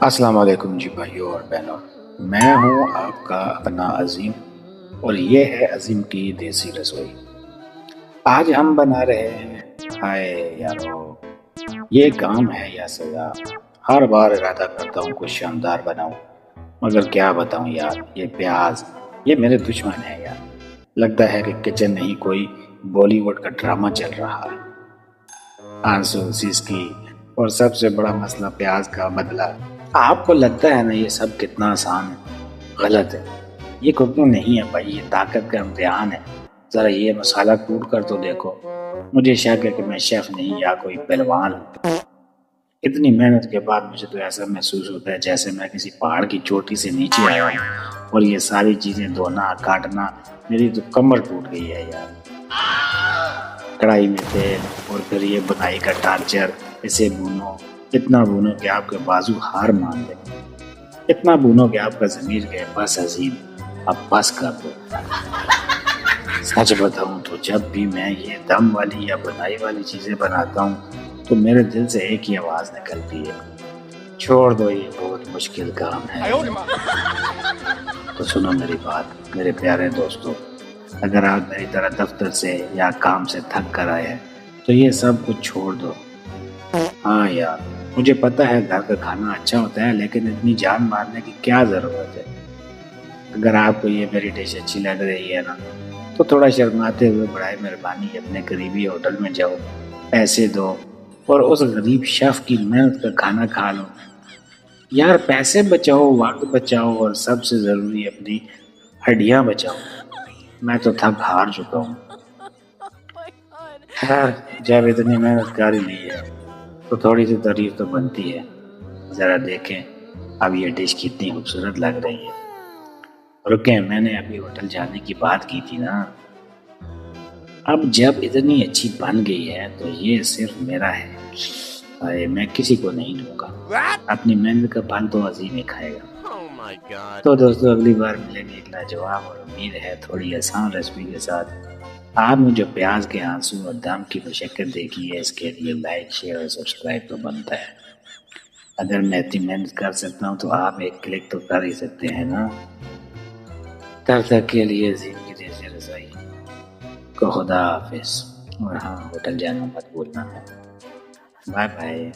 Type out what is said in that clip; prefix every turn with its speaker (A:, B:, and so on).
A: السلام علیکم جی بھائیوں اور بہنوں، میں ہوں آپ کا اپنا عظیم اور یہ ہے عظیم کی دیسی رسوئی۔ آج ہم بنا رہے ہیں ہائے یارو، یہ کام ہے یا سزا؟ ہر بار ارادہ کرتا ہوں کچھ شاندار بناؤں، مگر کیا بتاؤں یار، یہ پیاز یہ میرے دشمن ہے یار۔ لگتا ہے کہ کچن نہیں کوئی بالی ووڈ کا ڈرامہ چل رہا ہے۔ آنسو سسکی اور سب سے بڑا مسئلہ پیاز کا بدلہ۔ آپ کو لگتا ہے نا یہ سب کتنا آسان ہے؟ غلط ہے، یہ کوکنگ نہیں ہے بھائی، یہ طاقت کا امتحان ہے۔ ذرا یہ مسالہ کوٹ کر تو دیکھو، مجھے شک ہے کہ میں شیف نہیں یا کوئی پہلوان ہوں۔ اتنی محنت کے بعد مجھے تو ایسا محسوس ہوتا ہے جیسے میں کسی پہاڑ کی چوٹی سے نیچے آیا ہوں، اور یہ ساری چیزیں دھونا کاٹنا، میری تو کمر ٹوٹ گئی ہے یار۔ کڑھائی میں تیل اور پھر یہ بنائی کا ٹارچر، اسے بھونو، اتنا بھونو کہ آپ کے بازو ہار مان لیں، اتنا بھونو کہ آپ کا ضمیر کہے بس عظیم اب بس کر دو۔ سچ بتاؤں تو جب بھی میں یہ دم والی یا بنائی والی چیزیں بناتا ہوں تو میرے دل سے ایک ہی آواز نکلتی ہے، چھوڑ دو یہ بہت مشکل کام ہے۔ تو سنو میری بات میرے پیارے دوستو، اگر آپ میری طرح دفتر سے یا کام سے تھک کر آئے ہیں تو یہ سب کچھ چھوڑ دو۔ ہاں یار، مجھے پتا ہے گھر کا کھانا اچھا ہوتا ہے، لیکن اتنی جان مارنے کی کیا ضرورت ہے؟ اگر آپ کو یہ میری ڈش اچھی لگ رہی ہے نا تو تھوڑا شرماتے ہوئے برائے مہربانی اپنے قریبی ہوٹل میں جاؤ، پیسے دو اور اس غریب شیف کی محنت کا کھانا کھا لو۔ یار پیسے بچاؤ، وقت بچاؤ اور سب سے ضروری اپنی ہڈیاں بچاؤ۔ میں تو تھک ہار چکا ہوں۔ خیر، جب اتنی محنت کاری نہیں ہے تو تھوڑی سی تعریف تو بنتی ہے۔ ذرا دیکھیں اب یہ ڈش کتنی خوبصورت لگ رہی ہے۔ رکیں، میں نے ابھی ہوٹل جانے کی بات کی تھی نا۔ اب جب اتنی اچھی بن گئی ہے تو یہ صرف میرا ہے، میں کسی کو نہیں دوں گا۔ اپنی محنت کا پھل تو عظیم ہی کھائے گا۔ تو دوستو اگلی بار ملیں گے ایک لاجواب اور امید ہے تھوڑی آسان ریسپی کے ساتھ۔ آپ نے جو پیاز کے آنسو اور دم کی مشقت دیکھی ہے، اس کے لیے لائک شیئر اور سبسکرائب تو بنتا ہے۔ اگر میں اتنی محنت کر سکتا ہوں تو آپ ایک کلک تو کر ہی سکتے ہیں نا۔ تب تک کے لیے زندگی دیسی رسائی کو خدا حافظ، اور ہاں ہوٹل جانا مت بھولنا ہے۔ Bye bye.